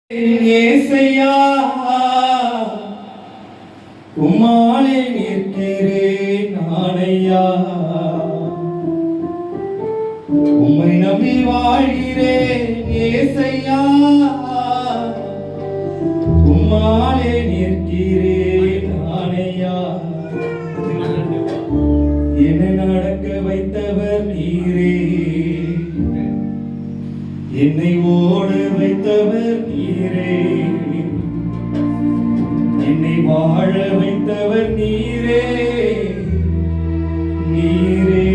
ஏசையா உம்மாலே நிற்கிறேன் நானையா, உம்மை நம்பி வாழ்கிறேன் ஏசையா, உம்மாலே நிற்கிறேன் நானையா. என்னை நடக்க வைத்தவர் நீரே, என்னை ஓட வைத்தவர் நீரே, என்னை வாழ வைத்தவர் நீரே நீரே,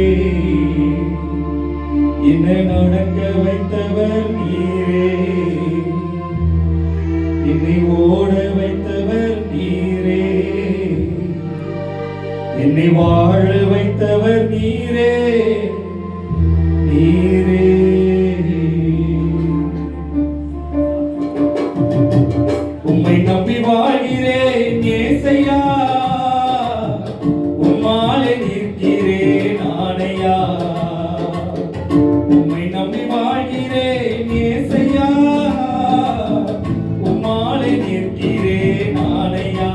என்னை நடக்க வைத்தவர் நீரே, என்னை ஓட வைத்தவர் நீரே, என்னை வாழ வைத்தவர் நீரே நீரே. உம்மை நம்பி வாழ்கிறேன் ஏசையா, உம்மாலே நிற்கிறேன் நானையா. உம்மை நம்பி வாழ்கிறேன் ஏசையா, உம்மாலே நிற்கிறேன் நானையா.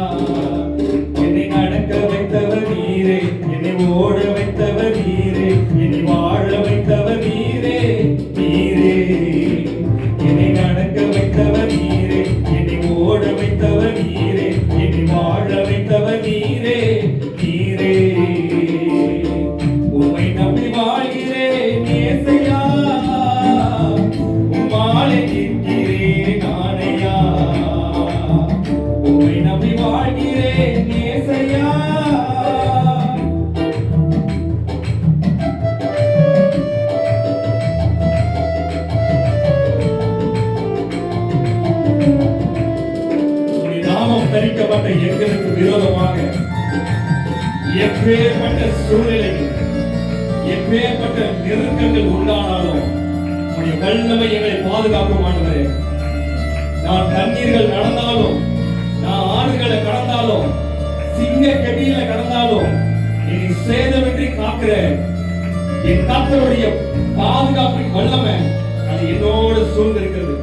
என்னை நடக்க வைத்தவர் நீரே, என்னை ஓட வைத்தவர் நீரே, என்னை வாழ வைத்தவர் நீரே நீரே, என்னை நடக்க வைத்தவர் நீரே, ஓட வைத்தவர் நீரே, என்னை வாழ வைத்தவர் நீரே நீரே. உம்மை நம்பி வாழ்கிறேன் ஏசையா, உம்மாலே நிற்கிறேன் நானையா. உம்மை நம்பி வாழ்கிறேன் ஏசையா. தரிக்கப்பட்ட எங்களுக்கு விரோதமாக எப்பேற்பட்ட சூழ்நிலைகள், எப்பேற்பட்ட நெருக்கங்கள் உண்டானாலும் உடைய வல்லமை எங்களை பாதுகாக்க மாட்டவரே. நான் தண்ணீர்கள் நடந்தாலும், நான் ஆறுகளை கடந்தாலும், சிங்க கெடியில கடந்தாலும் என்னை சேதமின்றி காக்கிற என் கர்த்தருடைய பாதுகாப்பின் வல்லமை அது என்னோடு சூழ்ந்திருக்கிறது.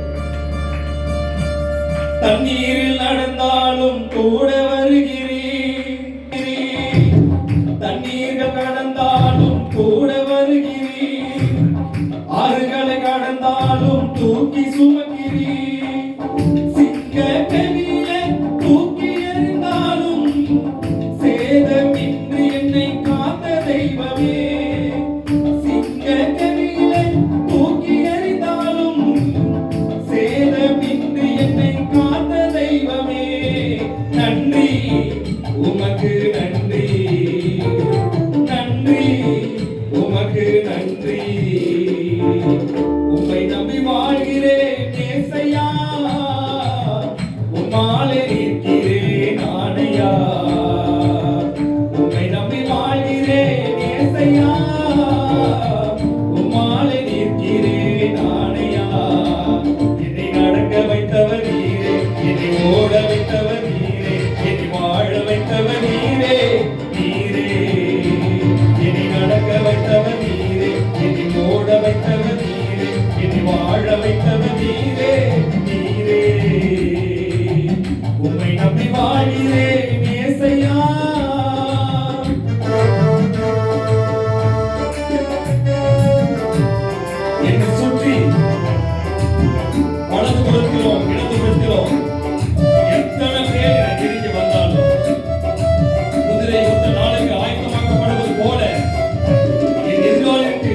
தண்ணீரில் நடந்தாலும் கூட வருகிறீர், தண்ணீர்கள் கடந்தாலும் கூட வருகிறீர், ஆறுகளை கடந்தாலும் தூக்கி சுமக்கிறீர், சிங்க கெடியிலே தூக்கி எறிந்தாலும் சேதமின்றி என்னை காத்த தெய்வமே. சிங்க கெடியிலே தூக்கி எறிந்தாலும் சேதமின்றி என்னை காத்த தெய்வமே. நன்றி உமக்கு நன்றி, நன்றி உமக்கு நன்றி. உம்மை நம்பி வாழ்கிறேன் ஏசையா, உம்மாலே நிற்கிறேன் நானையா. உம்மை நம்பி வாழ்கிறேன் ஏசையா, உம்மாலே நிற்கிறேன் நானையா. என்னை நடக்க வைத்தவர் நீரே, என்னை ஓட வைத்தவர் நீரே, என்னை வாழ வைத்தவர் நீரே நீரே, என்னை நடக்க வைத்தவர் நீரே, என்னை ஓட வைத்தவர் நீரே, என்னை வாழ வைத்தவர் நீரே நீரே. உம்மை நம்பி வாழ்கிறேன் ஏசையா. என்னை சுற்றி வலது புறத்திலும் இடது புறத்திலும் எத்தனை பேர் எனக்கு இருந்து வந்தாலும் குதிரை யுத்த நாளுக்கு ஆயத்தமாக்கப்படுவது போல என் எதிராளிக்கு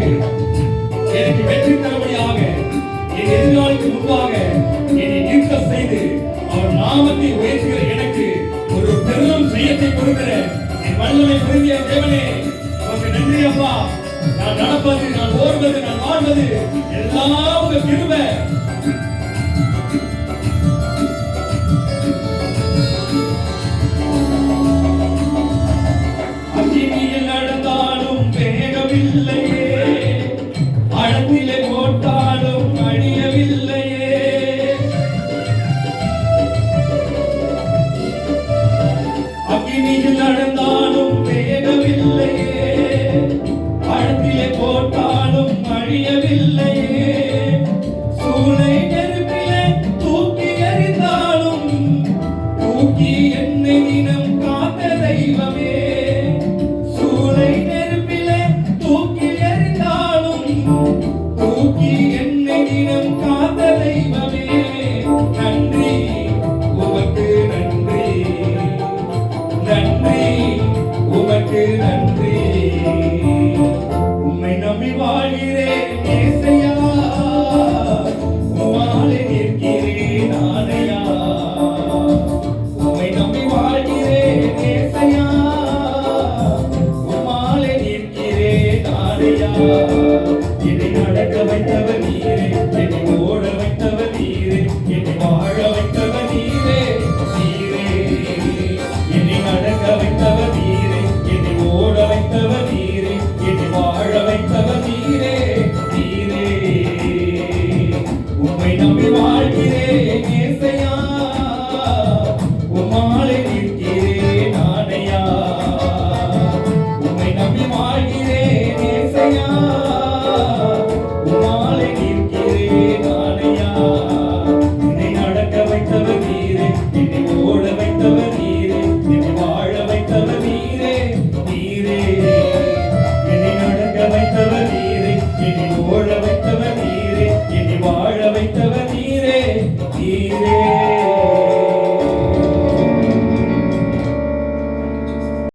எனக்கு வெற்றி தரும்படியாக, என் எதிராளிக்கு முன்பாக என்னை நிற்க செய்து அவர் நாமத்தை உயர்த்துகிற எனக்கு ஒரு பெரும் செய்யத்தை கொடுக்கிற என் வல்லமை பொருந்திய தேவனே, உனக்கு நன்றி அப்பா. நான் நடப்பது, நான் ஓடுவது, நான் வாழ்வது எல்லாம் உங்க கிருபை.